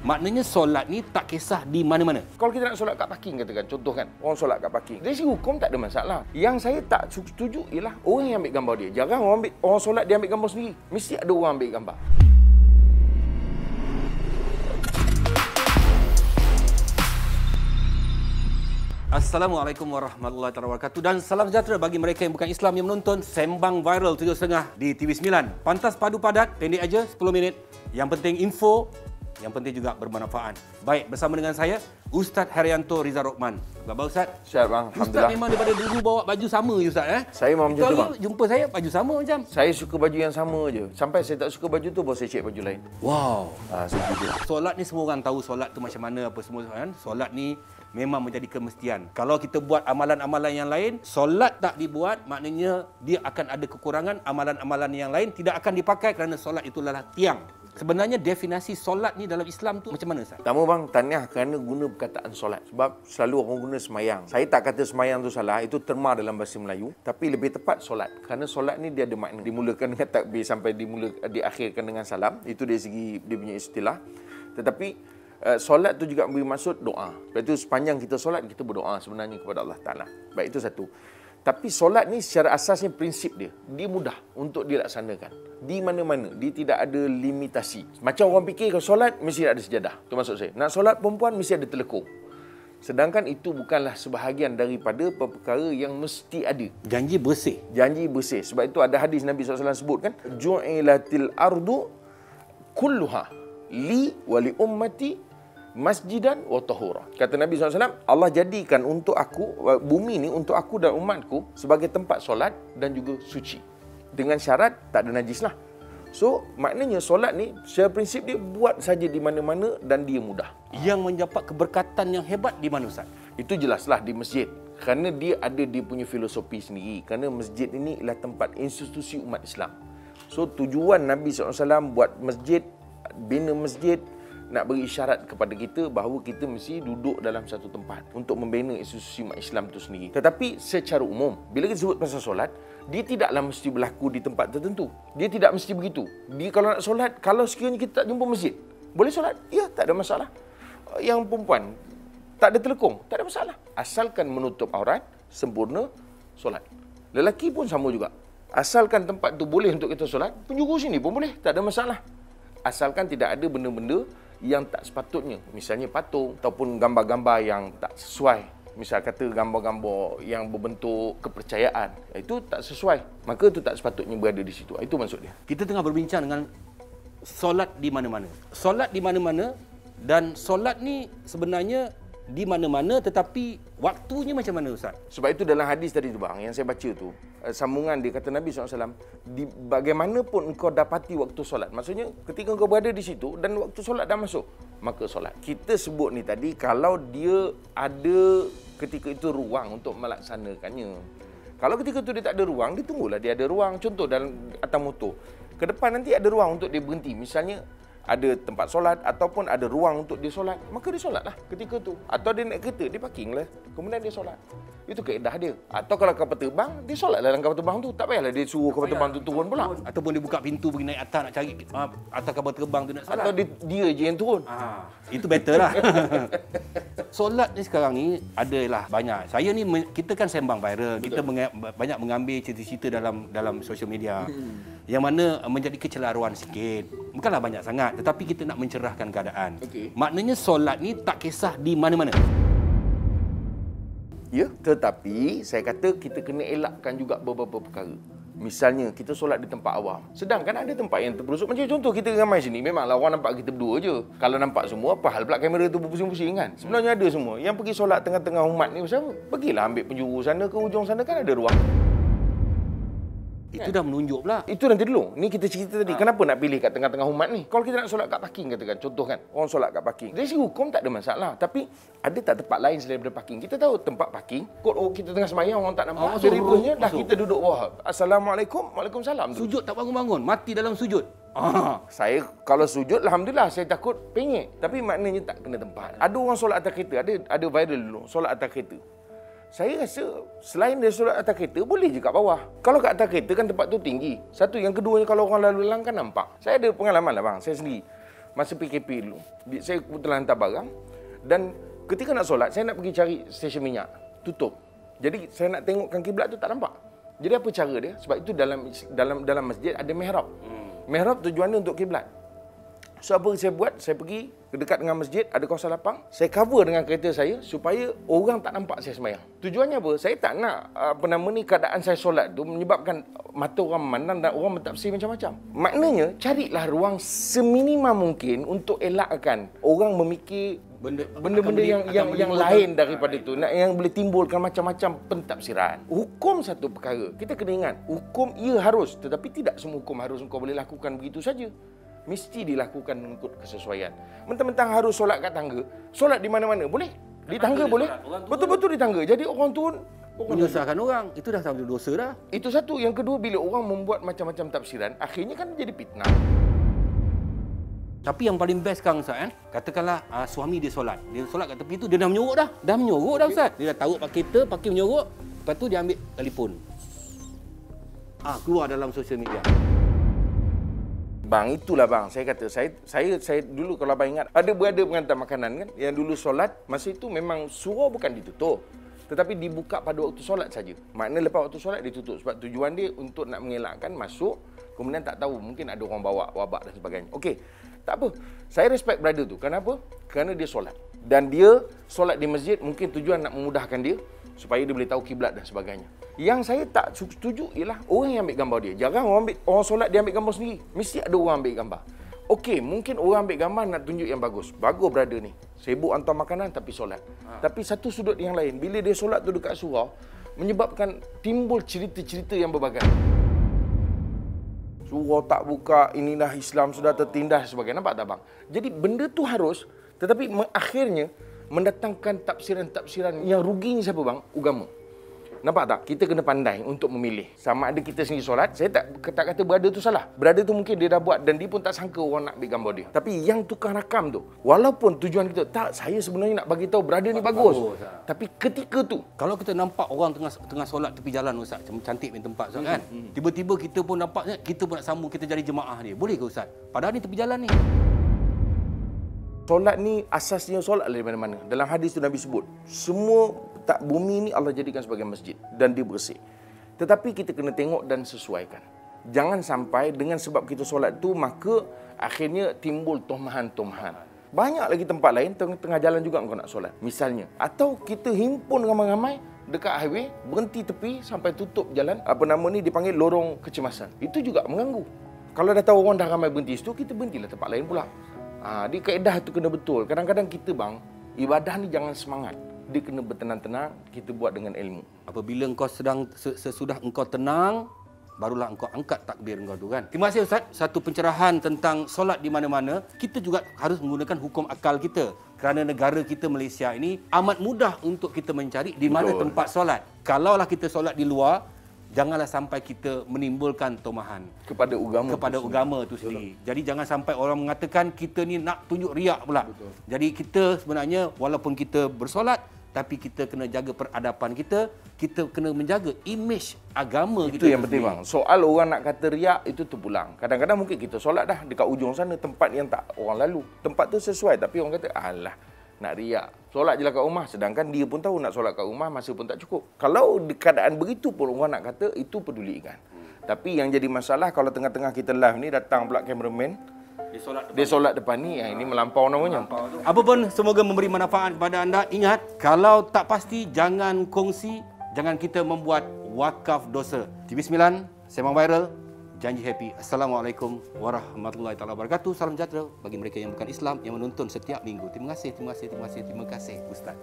Maknanya solat ni tak kisah di mana-mana. Kalau kita nak solat kat parking katakan, contoh kan, orang solat kat parking. Dari segi hukum tak ada masalah. Yang saya tak setuju ialah orang yang ambil gambar dia. Jarang orang solat dia ambil gambar sendiri. Mesti ada orang ambil gambar. Assalamualaikum warahmatullahi wabarakatuh dan salam sejahtera bagi mereka yang bukan Islam yang menonton Sembang Viral 7.30 di TV9. Pantas padu padat, pendek aja 10 minit. Yang penting info, yang penting juga bermanfaat. Baik, bersama dengan saya Ustaz Herianto Rizal Rokman. Apa khabar Ustaz? Sihat bang, Ustaz alhamdulillah. memang daripada dulu bawa baju sama je Ustaz Saya memang macam tu bang. Jumpa saya baju sama macam. Saya suka baju yang sama je. Sampai saya tak suka baju tu baru saya cek baju lain. Wow. Setuju. Solat ni semua orang tahu solat tu macam mana apa semua kan. Solat ni memang menjadi kemestian. Kalau kita buat amalan-amalan yang lain, solat tak dibuat, maknanya dia akan ada kekurangan. Amalan-amalan yang lain tidak akan dipakai kerana solat itu adalah tiang. Sebenarnya definisi solat ni dalam Islam tu macam mana Ustaz? Pertama bang, tahniah kerana guna perkataan solat. Sebab selalu orang guna semayang. Saya tak kata semayang tu salah, itu terma dalam bahasa Melayu. Tapi lebih tepat solat. Kerana solat ni dia ada makna. Dimulakan dengan takbir sampai diakhirkan dengan salam. Itu dari segi dia punya istilah. Tetapi solat tu juga memberi maksud doa. Sebab itu sepanjang kita solat, kita berdoa sebenarnya kepada Allah Ta'ala. Baik, itu satu. Tapi solat ni secara asasnya prinsip dia mudah untuk dilaksanakan. Di mana-mana. Dia tidak ada limitasi. Macam orang fikir kalau solat, mesti ada sejadah. Itu maksud saya. Nak solat perempuan, mesti ada telekung. Sedangkan itu bukanlah sebahagian daripada perkara yang mesti ada. Janji bersih. Janji bersih. Sebab itu ada hadis Nabi SAW sebut kan, Ju'ilatil ardu kulluha li wali ummati masjidan wa tahura. Kata Nabi SAW, Allah jadikan untuk aku, bumi ni untuk aku dan umatku sebagai tempat solat dan juga suci. Dengan syarat tak ada najis lah. So, maknanya solat ni secara prinsip dia buat saja di mana-mana dan dia mudah. Yang mendapat keberkatan yang hebat di mana Ustaz? Itu jelaslah di masjid. Kerana dia ada dia punya filosofi sendiri. Kerana masjid ini ialah tempat institusi umat Islam. So, tujuan Nabi SAW buat masjid, bina masjid, nak beri isyarat kepada kita bahawa kita mesti duduk dalam satu tempat untuk membina institusi umat Islam itu sendiri. Tetapi secara umum, bila kita sebut pasal solat, dia tidaklah mesti berlaku di tempat tertentu. Dia tidak mesti begitu. Dia kalau nak solat, kalau sekiranya kita tak jumpa masjid, boleh solat? Ya, tak ada masalah. Yang perempuan, tak ada telekung, tak ada masalah. Asalkan menutup aurat, sempurna solat. Lelaki pun sama juga. Asalkan tempat tu boleh untuk kita solat, penjuru sini pun boleh, tak ada masalah. Asalkan tidak ada benda-benda yang tak sepatutnya. Misalnya patung ataupun gambar-gambar yang tak sesuai. Misal kata gambar-gambar yang berbentuk kepercayaan. Itu tak sesuai. Maka itu tak sepatutnya berada di situ. Itu maksud dia. Kita tengah berbincang dengan solat di mana-mana. Solat di mana-mana dan solat ni sebenarnya di mana-mana tetapi waktunya macam mana Ustaz? Sebab itu dalam hadis tadi tu bang, yang saya baca tu, sambungan dia kata Nabi SAW, bagaimanapun engkau dapati waktu solat. Maksudnya ketika engkau berada di situ dan waktu solat dah masuk, maka solat. Kita sebut ni tadi, kalau dia ada ketika itu ruang untuk melaksanakannya. Kalau ketika itu dia tak ada ruang, dia tunggulah dia ada ruang. Contoh dalam atas motor, ke depan nanti ada ruang untuk dia berhenti. Misalnya ada tempat solat ataupun ada ruang untuk dia solat, maka dia solatlah ketika tu. Atau dia naik kereta, dia parkinglah, kemudian dia solat. Itu kaedah dia. Atau kalau kapal terbang, dia solatlah dalam kapal terbang tu. Tak payahlah dia suruh kapal terbang tu turun pula. Ataupun dia buka pintu pergi naik atas nak cari atas kapal terbang tu nak solat. Atau dia je yang turun. Itu better lah. Solat ni sekarang ni adalah banyak. Saya ni, kita kan sembang viral. Betul. Kita banyak mengambil cerita-cerita dalam social media. Yang mana menjadi kecelaruan sikit. Bukanlah banyak sangat, tetapi kita nak mencerahkan keadaan. Maknanya solat ni tak kisah di mana-mana. Ya, tetapi saya kata kita kena elakkan juga beberapa perkara. Misalnya kita solat di tempat awam. Sedangkan ada tempat yang terperosok. Macam contoh kita ramai sini, memanglah orang nampak kita berdua je. Kalau nampak semua, apa hal pula kamera tu berpusing-pusing kan? Sebenarnya ada semua. Yang pergi solat tengah-tengah umat ni, pergilah ambil penjuru sana ke ujung sana, kan ada ruang. Itu dah menunjuk pula. Itu nanti dulu. Ni kita cerita tadi. Kenapa nak pilih kat tengah-tengah umat ni? Kalau kita nak solat kat parking katakan, contoh kan, orang solat kat parking. Dari segi hukum tak ada masalah. Tapi ada tak tempat lain selain daripada parking? Kita tahu tempat parking, kita tengah sembahyang, orang tak nampak. Deripanya dah kita duduk bawah. Assalamualaikum, waalaikumsalam. Sujud tak bangun-bangun, mati dalam sujud. Saya kalau sujud, alhamdulillah, saya takut penyek. Tapi maknanya tak kena tempat. Ada orang solat atas kereta, ada viral dulu, solat atas kereta. Saya rasa selain dia solat atas kereta, boleh je kat bawah. Kalau kat atas kereta kan tempat tu tinggi. Satu, yang keduanya kalau orang lalu lalang kan nampak. Saya ada pengalaman lah bang, saya sendiri. masa PKP dulu. Saya kebetulan hantar barang dan ketika nak solat, saya nak pergi cari stesen minyak. Tutup. Jadi saya nak tengokkan kiblat tu tak nampak. Jadi apa cara dia? Sebab itu dalam masjid ada mihrab. Mihrab tujuannya untuk kiblat. So apa saya buat? Saya pergi dekat dengan masjid, ada kawasan lapang. Saya cover dengan kereta saya supaya orang tak nampak saya sembahyang. Tujuannya apa? Saya tak nak keadaan saya solat tu menyebabkan mata orang memandang dan orang mentafsir macam-macam. Maknanya carilah ruang seminimum mungkin untuk elakkan orang memikir benda-benda yang lain daripada itu, yang boleh timbulkan macam-macam pentafsiran. Hukum satu perkara, kita kena ingat, hukum ia harus, tetapi tidak semua hukum harus kau boleh lakukan begitu saja. Mesti dilakukan mengikut kesesuaian. Mentang-mentang harus solat kat tangga, solat di mana-mana boleh. Di tangga boleh. Betul-betul di tangga. Jadi orang tu menyusahkan orang. Itu dah satu dosa dah. Itu satu. Yang kedua, bila orang membuat macam-macam tafsiran, akhirnya kan jadi fitnah. Tapi yang paling best sekarang Ustaz, katakanlah suami dia solat. Dia solat kat tepi tu, dia dah menyorok dah. Dah menyorok dah Ustaz. Dia dah taruh pakai kereta, pakai menyorok. Lepas tu dia ambil telefon. Keluar dalam sosial media. Bang, itulah bang. Saya kata, saya dulu kalau abang ingat, ada berada pengantar makanan kan, yang dulu solat, masa itu memang surau bukan ditutup. Tetapi dibuka pada waktu solat saja. Maknanya lepas waktu solat ditutup. Sebab tujuan dia untuk nak mengelakkan masuk, kemudian tak tahu, mungkin ada orang bawa wabak dan sebagainya. Okey, tak apa. Saya respect brother tu. Kenapa? Kerana dia solat. Dan dia solat di masjid, mungkin tujuan nak memudahkan dia, supaya dia boleh tahu kiblat dan sebagainya. Yang saya tak setuju ialah orang yang ambil gambar dia. Jarang orang solat dia ambil gambar sendiri. Mesti ada orang ambil gambar. Okey, mungkin orang ambil gambar nak tunjuk yang bagus. Bagus brother ni. Sibuk hantar makanan tapi solat. Tapi satu sudut yang lain, bila dia solat tu dekat surau, menyebabkan timbul cerita-cerita yang berbagai. Surau tak buka, inilah Islam sudah tertindas sebagainya. Nampak tak bang? Jadi benda tu harus, tetapi akhirnya mendatangkan tafsiran-tafsiran yang ruginya siapa bang? Agama. Nampak tak? Kita kena pandai untuk memilih. Sama ada kita sendiri solat, saya tak kata brother tu salah. Brother tu mungkin dia dah buat dan dia pun tak sangka orang nak ambil gambar dia. Tapi yang tukar rakam tu, walaupun tujuan kita, tak, saya sebenarnya nak bagi tahu brother ni bagus. Tapi ketika tu, kalau kita nampak orang tengah solat tepi jalan Ustaz, cantik punya tempat Ustaz kan. Tiba-tiba kita pun nampaknya, kita pun nak sambung, kita jadi jemaah dia. Boleh ke Ustaz? Padahal ni tepi jalan ni. Solat ni asasnya solat dari mana-mana. Dalam hadis tu Nabi sebut, semua bumi ni Allah jadikan sebagai masjid dan dia bersih. Tetapi kita kena tengok dan sesuaikan. Jangan sampai dengan sebab kita solat tu maka akhirnya timbul tomahan-tomahan. Banyak lagi tempat lain tengah jalan juga kau nak solat. Misalnya, atau kita himpun ramai-ramai dekat highway, berhenti tepi sampai tutup jalan, dipanggil lorong kecemasan. Itu juga mengganggu. Kalau dah tahu orang dah ramai berhenti situ, kita berhentilah tempat lain pula. Di kaedah tu kena betul. Kadang-kadang kita bang, ibadah ni jangan semangat. Dia kena bertenang-tenang, kita buat dengan ilmu. Apabila engkau sesudah engkau tenang, barulah engkau angkat takbir engkau tu kan. Terima kasih Ustaz. Satu pencerahan tentang solat di mana-mana. Kita juga harus menggunakan hukum akal kita. Kerana negara kita Malaysia ini amat mudah untuk kita mencari di mana tempat solat. Kalaulah kita solat di luar, janganlah sampai kita menimbulkan tomahan kepada agama itu sendiri. Jadi jangan sampai orang mengatakan kita ni nak tunjuk riak pula. Jadi kita sebenarnya walaupun kita bersolat, tapi kita kena jaga peradaban kita, kita kena menjaga imej agama kita. Itu yang penting bang. Soal orang nak kata riak itu terpulang. Kadang-kadang mungkin kita solat dah dekat ujung sana, tempat yang tak orang lalu. Tempat tu sesuai tapi orang kata alah nak riak. Solat je lah kat rumah. Sedangkan dia pun tahu nak solat kat rumah masa pun tak cukup. Kalau di keadaan begitu pun orang nak kata, itu pedulikan. Tapi yang jadi masalah kalau tengah-tengah kita live ni datang pula cameraman, dia solat depan ni, ini melampau namanya. Apa pun semoga memberi manfaat kepada anda. Ingat, kalau tak pasti jangan kongsi, jangan kita membuat wakaf dosa. TV9, Sembang Viral, janji happy. Assalamualaikum warahmatullahi wabarakatuh. Salam sejahtera bagi mereka yang bukan Islam yang menonton setiap minggu. Terima kasih Ustaz.